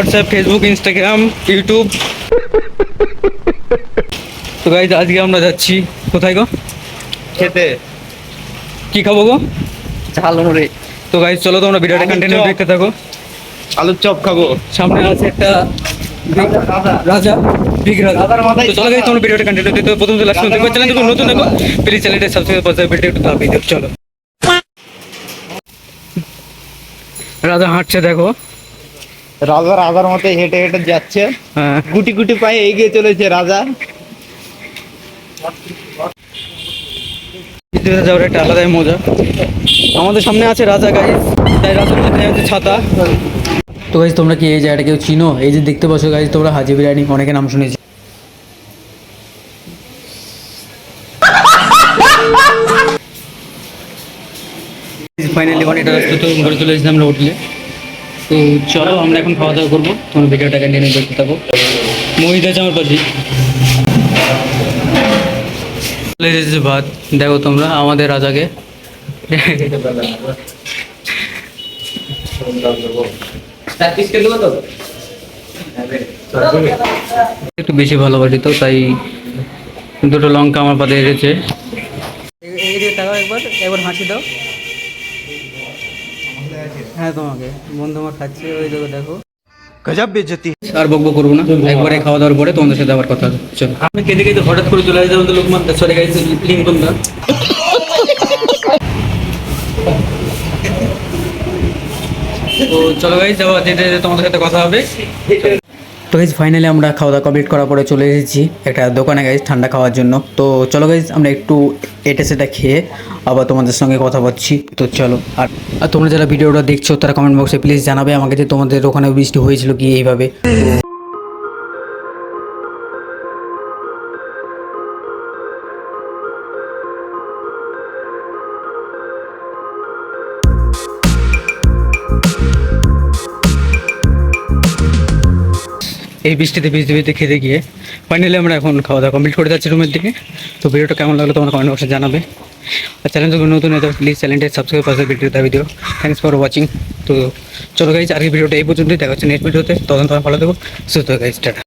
WhatsApp, Facebook, Instagram, YouTube. তো guys আজকে আমরা যাচ্ছি কোথায় গো? খেতে কি খাবো গো? ঝাল মুড়ি, তো গাইজ চলো তোমরা ভিডিওটা আলুর কন্টিনিউ চপ। দেখতে থাকো। আলুর চপ খাবো। সামনে আছে একটা রাজা, বিগ রাজা। রাজার মাথায় তো চলো গাইজ তোমরা ভিডিওটা কন্টিনিউ দেখতে থাকো। প্রথম লাস্ট পর্যন্ত চ্যানেল যদি নতুন দেখো প্লিজ চ্যানেলটা সাবস্ক্রাইব করে ভিডিও একটু দাবিয়ে দাও। চলো রাজা হাঁটছে দেখো। রাজার মতো হেঁটে হেঁটে যাচ্ছে, হ্যাঁ গুটি গুটি পায়ে এগিয়ে চলেছে রাজা। বিদ্যুতে যাওয়ার একটা আলাদাই মজা। আমাদের সামনে আছে রাজা গাইজ, তাই রাজার মধ্যে আছে ছাতা। তো গাইজ তোমরা কি এই জায়গাটা কেউ চিনো? এই যে দেখতে পাচ্ছ গাইজ তোমরা হাজি বিরিয়ানি, অনেকে নাম শুনেছি। ফাইনালি অনেকটা রাস্তা তো ঘুরে চলে এসেছি আমরা হোটেলে। তো চলো আমরা এখন খাওয়া দাওয়া করবো, তোমার ভিডিওটা কন্টিনিউ দেখতে থাকো। মোহিত আছে আমার পাশে। চলে এসেছে ভাত, দেখো তোমরা আমাদের রাজাকে। একটু বেশি ভালোবাসি তো তাই দুটো লঙ্কা আমার পাতে এসেছে। একবার একবার হাসি দাও। হ্যাঁ তোমাকে বন্ধু আমার খাচ্ছে, ওই দেখো দেখো। গজব বেজতি। আর বকবক করবো না, একবারে খাওয়া দাওয়ার পরে তোমাদের সাথে আবার কথা হবে। চলো আমি কেঁদে কেঁদে হঠাৎ করে চলে আসলাম তো লোকমান, সরি গাইস, লিঙ্কন দা। তো চলো গাইস যাবো, যেতে যেতে তোমাদের সাথে কথা হবে। তো গাইজ ফাইনালি আমরা খাওয়া দাওয়া কমপ্লিট করার পরে চলে এসেছি একটা দোকানে গাইজ ঠান্ডা খাওয়ার জন্য। তো চলো গাইজ আমরা একটু এটা সেটা খেয়ে আবার তোমাদের সঙ্গে কথা বলছি। তো চলো। আর তোমরা যারা ভিডিওটা দেখছো তারা কমেন্ট বক্সে প্লিজ জানাবে আমাকে যে তোমাদের ওখানে বৃষ্টি হয়েছিল কি এইভাবে। এই বৃষ্টিতে ভিজতে ভিজতে খেতে গিয়ে ফাইনালি আমরা এখন খাওয়া দাওয়া কমপ্লিট করে যাচ্ছি রুমের দিকে। তো ভিডিওটা কেমন লাগলো তোমরা কমেন্ট বক্সে জানাবে। আর চ্যানেল যদি নতুন হয়ে থাকে প্লিজ চ্যানেলটা সাবস্ক্রাইব করে ভিডিও। Thanks for watching. তো চলো গাইজ আজকে ভিডিওটা এই পর্যন্তই, দেখা হচ্ছে নেক্সট ভিডিওতে। তখন তোমরা ভালো থেকো, সুস্থ গাইজ, টাটা।